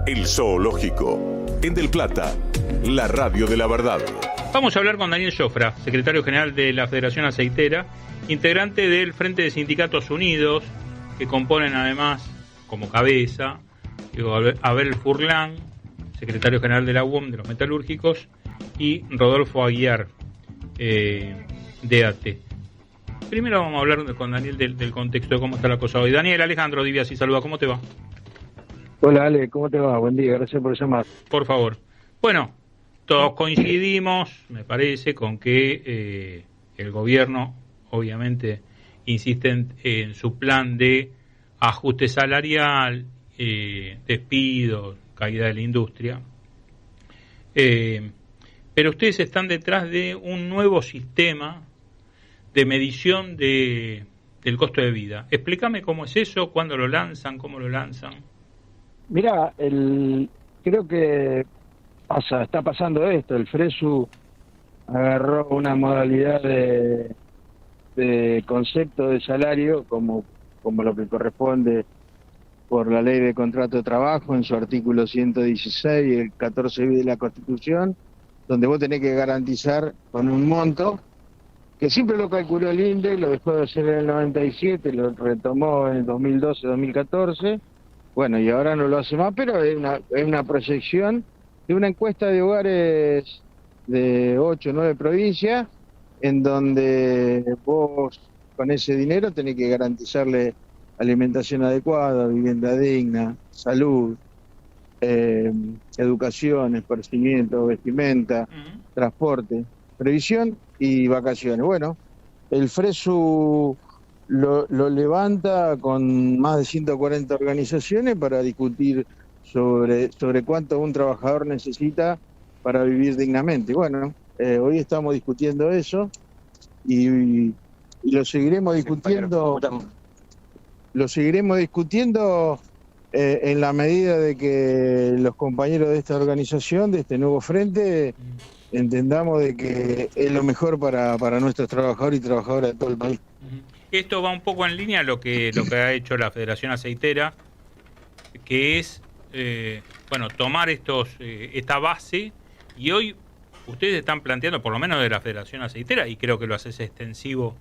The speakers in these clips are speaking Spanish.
El Zoológico, en Del Plata, la radio de la verdad. Vamos a hablar con Daniel Jofra, secretario general de la Federación Aceitera, integrante del Frente de Sindicatos Unidos, que componen además como cabeza Abel Furlan, secretario general de la UOM de los metalúrgicos, y Rodolfo Aguiar, de ATE. Primero vamos a hablar con Daniel del contexto de cómo está la cosa hoy. Daniel, Alejandro Diviasi, saluda, ¿cómo te va? Hola Ale, ¿cómo te va? Buen día, gracias por llamar. Por favor. Bueno, todos coincidimos, me parece, con que el gobierno obviamente insiste en su plan de ajuste salarial, despidos, caída de la industria. Pero ustedes están detrás de un nuevo sistema de medición del costo de vida. Explícame cómo es eso, cuándo lo lanzan, cómo lo lanzan. Mirá, creo que está pasando esto. El FRESU agarró una modalidad de concepto de salario como lo que corresponde por la Ley de Contrato de Trabajo en su artículo 116 y el 14 bis de la Constitución, donde vos tenés que garantizar con un monto que siempre lo calculó el INDE, lo dejó de hacer en el 97, lo retomó en el 2012-2014, bueno, y ahora no lo hace más, pero es una proyección de una encuesta de hogares de 8 o 9 provincias, en donde vos con ese dinero tenés que garantizarle alimentación adecuada, vivienda digna, salud, educación, esparcimiento, vestimenta, transporte, previsión y vacaciones. Bueno, el FRESU lo levanta con más de 140 organizaciones para discutir sobre cuánto un trabajador necesita para vivir dignamente. Bueno, hoy estamos discutiendo eso y lo seguiremos discutiendo. Lo seguiremos discutiendo en la medida de que los compañeros de esta organización, de este nuevo frente, entendamos de que es lo mejor para nuestros trabajadores y trabajadoras de todo el país. Esto va un poco en línea a lo que ha hecho la Federación Aceitera, que es tomar esta base, y hoy ustedes están planteando, por lo menos de la Federación Aceitera, y creo que lo haces extensivo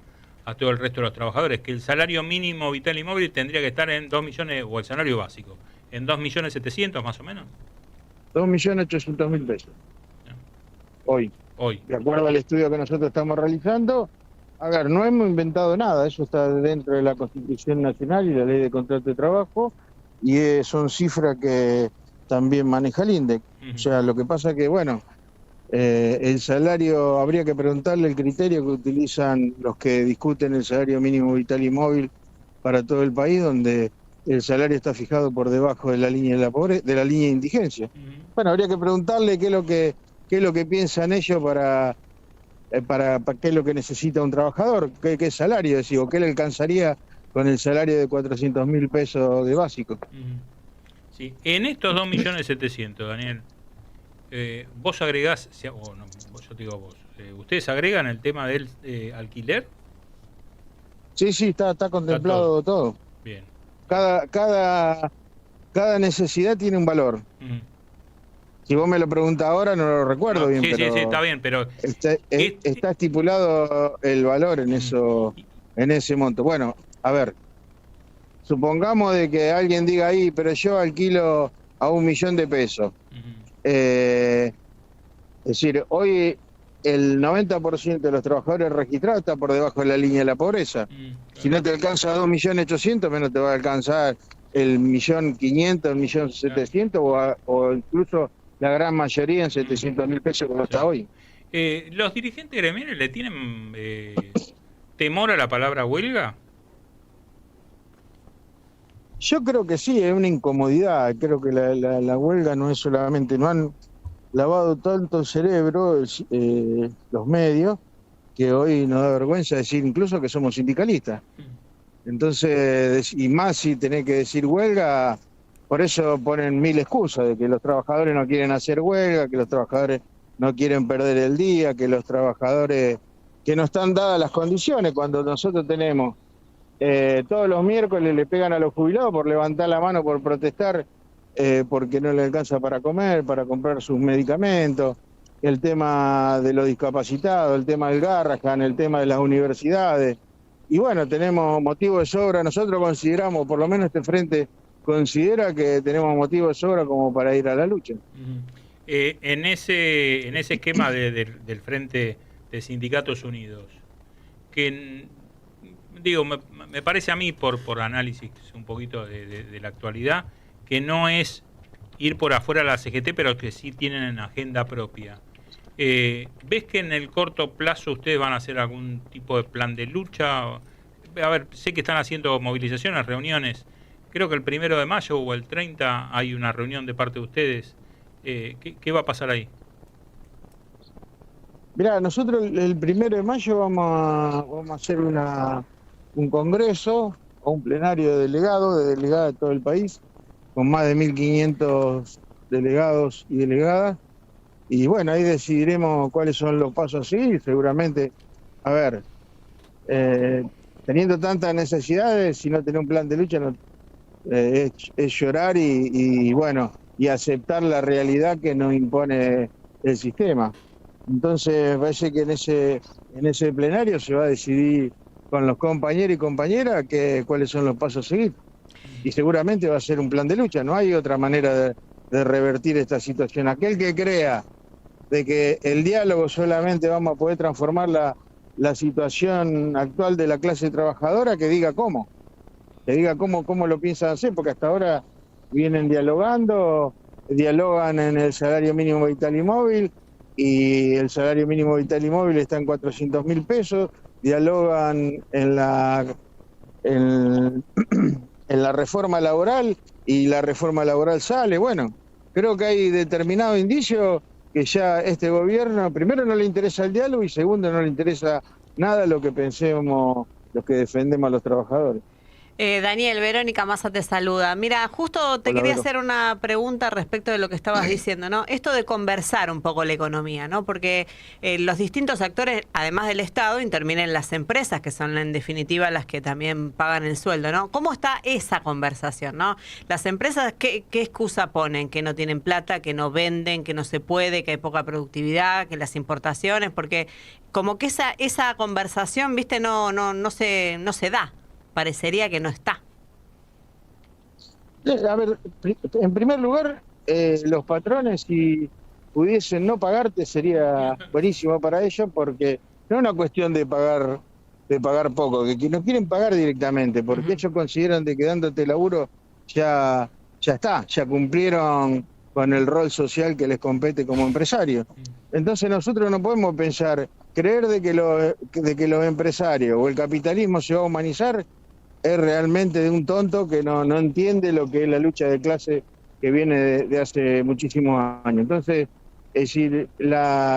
a todo el resto de los trabajadores, que el salario mínimo vital y móvil tendría que estar en 2 millones, o el salario básico, en 2.700.000 más o menos. 2.800.000 pesos. Hoy. De acuerdo al estudio que nosotros estamos realizando, a ver, no hemos inventado nada, eso está dentro de la Constitución Nacional y la Ley de Contrato de Trabajo, y son cifras que también maneja el INDEC. O sea, lo que pasa que, bueno, el salario, habría que preguntarle el criterio que utilizan los que discuten el salario mínimo vital y móvil para todo el país, donde el salario está fijado por debajo de la línea de la pobreza, de la línea de indigencia. Bueno, habría que preguntarle qué es lo que piensan ellos para qué es lo que necesita un trabajador, qué salario, o qué le alcanzaría con el salario de 400.000 pesos de básico. Sí, en estos 2.700.000, Daniel, vos agregás, yo te digo vos, ¿ustedes agregan el tema del alquiler? Sí, está contemplado todo. Bien. Cada necesidad tiene un valor. Si vos me lo preguntás ahora no lo recuerdo bien, pero sí, está bien, pero está estipulado el valor en ese monto. Bueno, a ver, supongamos de que alguien diga ahí, pero yo alquilo a 1.000.000 de pesos. Es decir, hoy el 90% de los trabajadores registrados está por debajo de la línea de la pobreza. Si no te alcanza 2.800.000, menos te va a alcanzar el 1.500.000, 1.700.000 o incluso la gran mayoría en 700.000 pesos como está hoy. ¿Los dirigentes gremiales le tienen temor a la palabra huelga? Yo creo que sí, es una incomodidad. Creo que la huelga no es solamente, no han lavado tanto el cerebro los medios, que hoy nos da vergüenza decir incluso que somos sindicalistas. Entonces, y más si tenés que decir huelga, por eso ponen mil excusas, de que los trabajadores no quieren hacer huelga, que los trabajadores no quieren perder el día, que los trabajadores, que no están dadas las condiciones, cuando nosotros tenemos todos los miércoles le pegan a los jubilados por levantar la mano, por protestar porque no le alcanza para comer, para comprar sus medicamentos, el tema de los discapacitados, el tema del Garrahan, el tema de las universidades. Y bueno, tenemos motivo de sobra, nosotros consideramos, por lo menos este frente considera que tenemos motivo de sobra como para ir a la lucha. En ese esquema del Frente de Sindicatos Unidos, que digo, me parece a mí, por análisis un poquito de la actualidad, que no es ir por afuera a la CGT, pero que sí tienen agenda propia. ¿Ves que en el corto plazo ustedes van a hacer algún tipo de plan de lucha? A ver, sé que están haciendo movilizaciones, reuniones. Creo que el 1 de mayo o el 30 hay una reunión de parte de ustedes. ¿Qué va a pasar ahí? Mirá, nosotros el 1 de mayo vamos a hacer un congreso o un plenario de delegados, de todo el país, con más de 1.500 delegados y delegadas. Y bueno, ahí decidiremos cuáles son los pasos a seguir. Seguramente, a ver, teniendo tantas necesidades, si no tener un plan de lucha, es llorar y bueno, y aceptar la realidad que nos impone el sistema. Entonces parece que en ese plenario se va a decidir con los compañeros y compañeras cuáles son los pasos a seguir. Y seguramente va a ser un plan de lucha, no hay otra manera de revertir esta situación. Aquel que crea de que el diálogo solamente vamos a poder transformar la situación actual de la clase trabajadora, que diga cómo lo piensan hacer, porque hasta ahora vienen dialogan en el salario mínimo vital y móvil, y el salario mínimo vital y móvil está en 400.000 pesos, dialogan en la reforma laboral, y la reforma laboral sale. Bueno, creo que hay determinado indicio que ya este gobierno, primero, no le interesa el diálogo, y segundo, no le interesa nada lo que pensemos los que defendemos a los trabajadores. Daniel, Verónica Massa te saluda. Mira, justo te quería hacer una pregunta respecto de lo que estabas diciendo, ¿no? Esto de conversar un poco la economía, ¿no? Porque los distintos actores, además del Estado, intervienen las empresas, que son en definitiva las que también pagan el sueldo, ¿no? ¿Cómo está esa conversación, no? Las empresas, ¿qué excusa ponen? Que no tienen plata, que no venden, que no se puede, que hay poca productividad, que las importaciones, porque como que esa conversación, viste, no se da. Parecería que no está. A ver, en primer lugar, los patrones, si pudiesen no pagarte, sería buenísimo para ellos, porque no es una cuestión de pagar poco, que no quieren pagar directamente, porque ellos consideran de que dándote laburo ya está, ya cumplieron con el rol social que les compete como empresarios. Entonces nosotros no podemos creer de que los empresarios o el capitalismo se va a humanizar. Es realmente de un tonto que no entiende lo que es la lucha de clase que viene de hace muchísimos años. Entonces, es decir,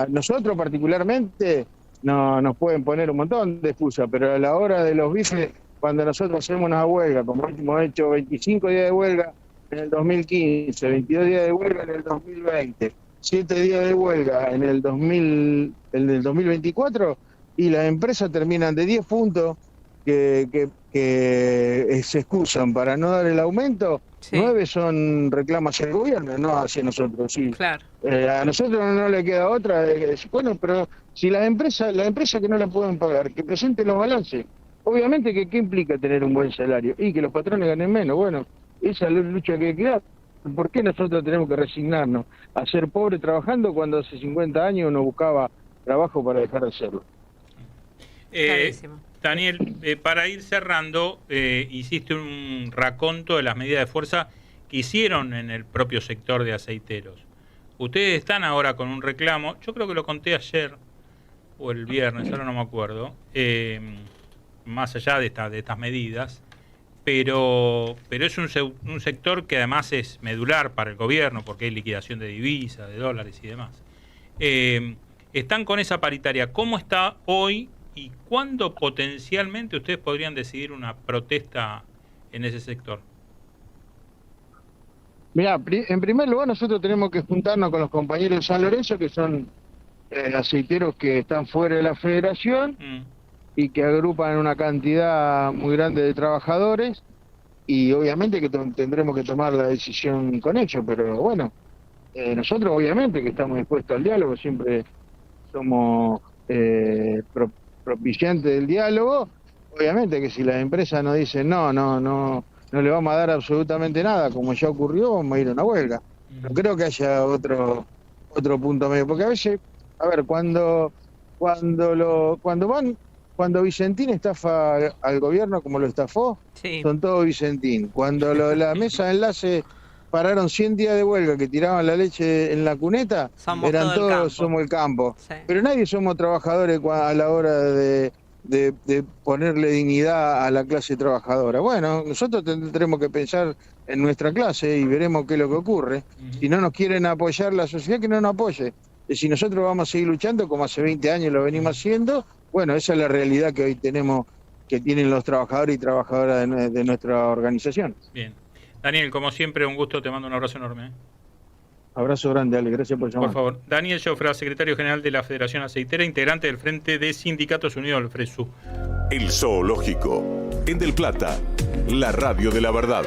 nosotros particularmente nos pueden poner un montón de excusas, pero a la hora de los bifes, cuando nosotros hacemos una huelga, como hemos hecho 25 días de huelga en el 2015, 22 días de huelga en el 2020, 7 días de huelga en el 2024, y las empresas terminan de 10 puntos que se excusan para no dar el aumento, sí. 9 son reclamos hacia el gobierno, no hacia nosotros. Sí. Claro. A nosotros no le queda otra de decir, bueno, pero si la empresa que no la pueden pagar, que presenten los balances. Obviamente que ¿qué implica tener un buen salario? Y que los patrones ganen menos. Bueno, esa es la lucha que hay que dar. ¿Por qué nosotros tenemos que resignarnos a ser pobres trabajando cuando hace 50 años uno buscaba trabajo para dejar de hacerlo? Daniel, para ir cerrando, hiciste un raconto de las medidas de fuerza que hicieron en el propio sector de aceiteros. Ustedes están ahora con un reclamo, yo creo que lo conté ayer o el viernes, ahora no me acuerdo, más allá de estas medidas, pero es un sector que además es medular para el gobierno porque hay liquidación de divisas, de dólares y demás. Están con esa paritaria. ¿Cómo está hoy? ¿Y cuándo potencialmente ustedes podrían decidir una protesta en ese sector? Mirá, en primer lugar nosotros tenemos que juntarnos con los compañeros de San Lorenzo, que son aceiteros que están fuera de la federación y que agrupan una cantidad muy grande de trabajadores, y obviamente que tendremos que tomar la decisión con ellos, pero bueno, nosotros obviamente que estamos dispuestos al diálogo, siempre somos propiciantes del diálogo. Obviamente que si las empresas nos dicen no le vamos a dar absolutamente nada, como ya ocurrió, vamos a ir a una huelga. No creo que haya otro punto medio, porque a veces, a ver, cuando Vicentín estafa al gobierno como lo estafó, sí, son todos Vicentín. Cuando la mesa de enlace pararon 100 días de huelga que tiraban la leche en la cuneta, eran todos somos el campo. Sí. Pero nadie somos trabajadores a la hora de ponerle dignidad a la clase trabajadora. Bueno, nosotros tendremos que pensar en nuestra clase y veremos qué es lo que ocurre. Si no nos quieren apoyar la sociedad, que no nos apoye. Y si nosotros vamos a seguir luchando como hace 20 años lo venimos haciendo, bueno, esa es la realidad que hoy tenemos, que tienen los trabajadores y trabajadoras de nuestra organización. Bien. Daniel, como siempre, un gusto, te mando un abrazo enorme. Abrazo grande, Ale, gracias por llamar. Por favor, Daniel Jofra, secretario general de la Federación Aceitera, integrante del Frente de Sindicatos Unidos, el FRESU. El Zoológico, en Del Plata, la radio de la verdad.